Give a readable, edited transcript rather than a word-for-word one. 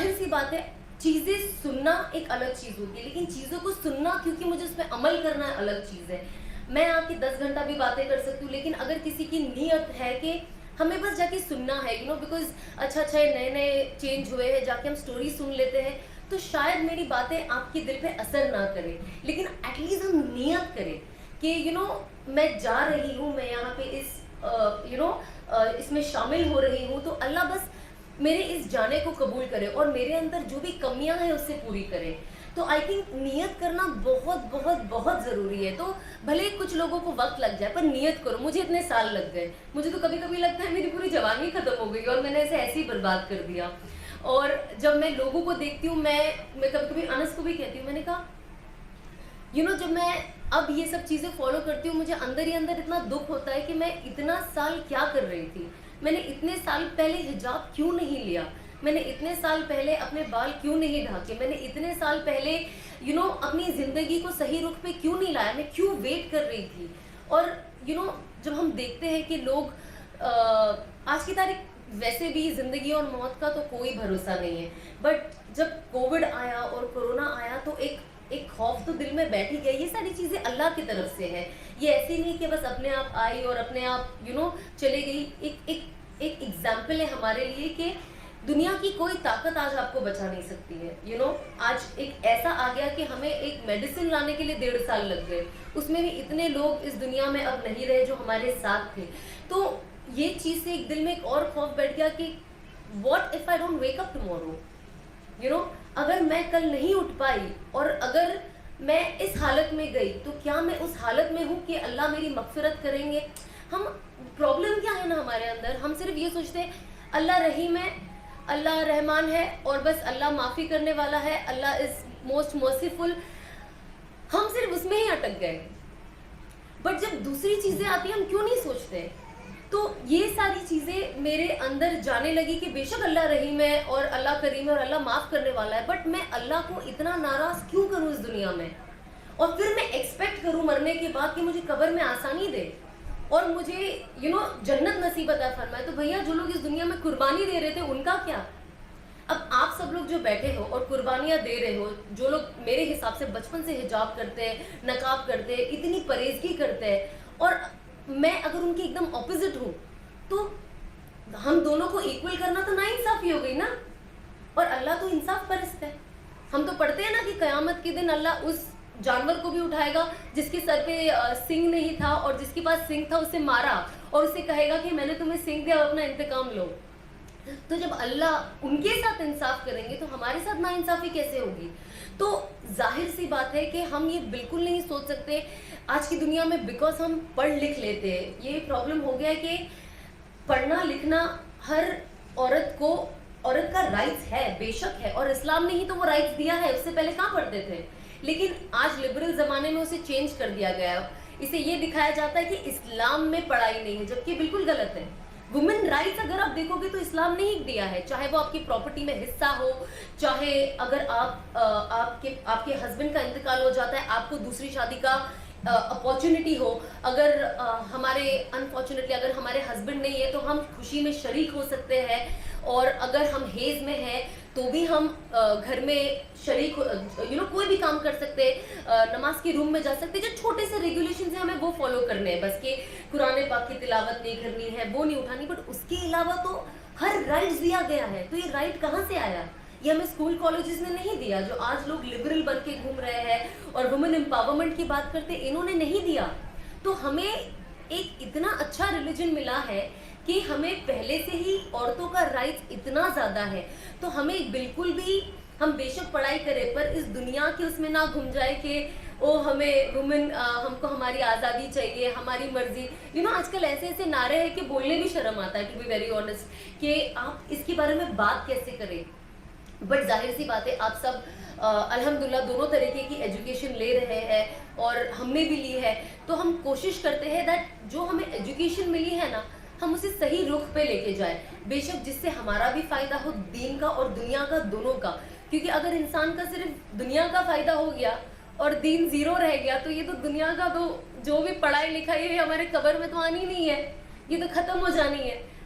ظاہر سی بات ہے چیزیں سننا ایک الگ چیز ہوتی ہے, لیکن چیزوں کو سننا کیونکہ مجھے اس پہ عمل کرنا ہے الگ چیز ہے. میں آپ کے 10 گھنٹہ بھی باتیں کر سکتی ہوں, لیکن اگر کسی کی نیت ہے کہ ہمیں بس جا کے سننا ہے, بیکاز اچھا نئے نئے چینج ہوئے ہیں, جا کے ہم اسٹوری سن لیتے ہیں, تو شاید میری باتیں آپ کے دل پہ اثر نہ کریں, لیکن ایٹ لیسٹ ہم نیت کریں کہ میں جا رہی ہوں, میں یہاں پہ اس میں شامل ہو رہی ہوں, تو اللہ بس میرے اس جانے کو قبول کرے اور میرے اندر جو بھی کمیاں ہیں اس سے پوری کرے. تو آئی تھنک نیت کرنا بہت بہت بہت ضروری ہے. تو بھلے کچھ لوگوں کو وقت لگ جائے پر نیت کرو. مجھے اتنے سال لگ گئے, مجھے تو کبھی کبھی لگتا ہے میری پوری جوانی ختم ہو گئی اور میں نے اسے ایسے ہی برباد کر دیا. اور جب میں لوگوں کو دیکھتی ہوں, میں کبھی کبھی انس کو بھی کہتی ہوں, میں نے کہا جب میں اب یہ سب چیزیں فالو کرتی ہوں, مجھے اندر ہی اندر اتنا دکھ ہوتا ہے کہ میں اتنا سال کیا کر رہی تھی. میں نے اتنے سال پہلے حجاب کیوں نہیں لیا, میں نے اتنے سال پہلے اپنے بال کیوں نہیں ڈھانکے, میں نے اتنے سال پہلے اپنی زندگی کو صحیح رخ پہ کیوں نہیں لایا, میں کیوں ویٹ کر رہی تھی. اور جب ہم دیکھتے ہیں کہ لوگ آج کی تاریخ ویسے بھی زندگی اور موت کا تو کوئی بھروسہ نہیں ہے, بٹ جب کووڈ آیا اور کورونا آیا تو ایک خوف تو دل میں بیٹھ ہی گیا. یہ ساری چیزیں اللہ کی طرف سے ہے, یہ ایسی نہیں کہ بس اپنے آپ آئی اور اپنے آپ چلے گئی. ایک ایگزامپل ہے ہمارے لیے کہ دنیا کی کوئی طاقت آج آپ کو بچا نہیں سکتی ہے. آج ایک ایسا آ گیا کہ ہمیں ایک میڈیسن لانے کے لیے 1.5 سال لگ گئے, اس میں بھی اتنے لوگ اس دنیا میں اب نہیں رہے جو ہمارے ساتھ تھے. تو یہ چیز سے ایک دل میں ایک اور خوف بیٹھ گیا کہ what if I don't wake up tomorrow, اگر میں کل نہیں اٹھ پائی اور اگر میں اس حالت میں گئی تو کیا میں اس حالت میں ہوں کہ اللہ میری مغفرت کریں گے. ہم پرابلم کیا ہے نا ہمارے اندر, ہم صرف یہ سوچتے ہیں اللہ رحیم ہے, اللہ رحمان ہے اور بس اللہ معافی کرنے والا ہے, اللہ از موسٹ مرسیفل. ہم صرف اس میں ہی اٹک گئے, بٹ جب دوسری چیزیں آتی ہیں ہم کیوں نہیں سوچتے. تو یہ ساری چیزیں میرے اندر جانے لگی کہ بے شک اللہ رحیم ہے اور اللہ کریم ہے اور اللہ معاف کرنے والا ہے, بٹ میں اللہ کو اتنا ناراض کیوں کروں اس دنیا میں, اور پھر میں ایکسپیکٹ کروں مرنے کے بعد کہ مجھے قبر میں آسانی دے اور مجھے جنت نصیب عطا فرمائے. تو بھیا جو لوگ اس دنیا میں قربانی دے رہے تھے ان کا کیا؟ اب آپ سب لوگ جو بیٹھے ہو اور قربانیاں دے رہے ہو, جو لوگ میرے حساب سے بچپن سے حجاب کرتے ہیں, نقاب کرتے ہیں, اتنی پرہیزگی کرتے ہیں, اور میں اگر ان کی ایک دم اپوزٹ ہوں, تو ہم دونوں کو ایکول کرنا تو ناانصافی ہو گئی نا. اور اللہ تو انصاف پرست ہے. ہم تو پڑھتے ہیں نا کہ قیامت کے دن اللہ اس جانور کو بھی اٹھائے گا جس کے سر پہ سنگ نہیں تھا, اور جس کے پاس سنگ تھا اسے مارا, اور اسے کہے گا کہ میں نے تمہیں سنگ دیا, اپنا انتقام لو. تو جب اللہ ان کے ساتھ انصاف کریں گے تو ہمارے ساتھ ناانصافی کیسے ہوگی؟ تو ظاہر سی بات ہے کہ ہم یہ بالکل نہیں سوچ سکتے آج کی دنیا میں, بیکاز ہم پڑھ لکھ لیتے ہیں. یہ پرابلم ہو گیا ہے کہ پڑھنا لکھنا ہر عورت کا رائٹس ہے, بے شک ہے, اور اسلام نے ہی تو وہ رائٹس دیا ہے. اس سے پہلے کہاں پڑھتے تھے؟ لیکن آج لبرل زمانے میں اسے چینج کر دیا گیا ہے. اسے یہ دکھایا جاتا ہے کہ اسلام میں پڑھائی نہیں ہے, جبکہ بالکل غلط ہے. وومن رائٹس اگر آپ دیکھو گے تو اسلام نے ہی دیا ہے, چاہے وہ آپ کی پراپرٹی میں حصہ ہو, چاہے اگر آپ کے ہسبینڈ کا انتقال ہو جاتا ہے آپ کو دوسری شادی کا اپارچونٹی ہو, اگر ہمارے انفارچونیٹلی اگر ہمارے ہسبینڈ نہیں ہے تو ہم خوشی میں شریک ہو سکتے ہیں, اور اگر ہم حیض میں ہیں تو بھی ہم گھر میں شریک کوئی بھی کام کر سکتے, نماز کے روم میں جا سکتے. جو چھوٹے سے ریگولیشنز ہیں ہمیں وہ فالو کرنے ہیں, بس کہ قرآن پاک کی تلاوت نہیں کرنی ہے, وہ نہیں اٹھانی, بٹ اس کے علاوہ تو ہر رائٹ دیا گیا ہے. تو یہ رائٹ کہاں سے آیا؟ یہ ہمیں اسکول کالجز نے نہیں دیا. جو آج لوگ لبرل بن کے گھوم رہے ہیں اور وومن امپاورمنٹ کی بات کرتے, انہوں نے نہیں دیا. تو ہمیں ایک اتنا اچھا ریلیجن ملا ہے کہ ہمیں پہلے سے ہی عورتوں کا رائٹ اتنا زیادہ ہے, تو ہمیں بالکل بھی, ہم بے شک پڑھائی کریں پر اس دنیا کے اس میں نہ گھم جائے کہ ہمیں وومن, ہم کو ہماری آزادی چاہیے, ہماری مرضی. آج کل ایسے ایسے نعرے ہیں کہ بولنے بھی شرم آتا ہے, ٹو بی ویری آنیسٹ, کہ آپ اس کے بارے میں بات کیسے کریں. بٹ ظاہر سی بات ہے آپ سب الحمدللہ دونوں طریقے کی ایجوکیشن لے رہے ہیں, اور ہم نے بھی لی ہے. تو ہم کوشش کرتے ہیں دیٹ جو ہمیں ایجوکیشن ملی ہے نا, ہم اسے صحیح رخ پہ لے کے جائیں, بے شک جس سے ہمارا بھی فائدہ ہو, دین کا اور دنیا کا دونوں کا. کیونکہ اگر انسان کا صرف دنیا کا فائدہ ہو گیا اور دین زیرو رہ گیا تو یہ تو دنیا کا تو جو بھی پڑھائی لکھائی ہے ہمارے قبر میں تو آنی نہیں ہے, یہ تو ختم ہو جانی ہے.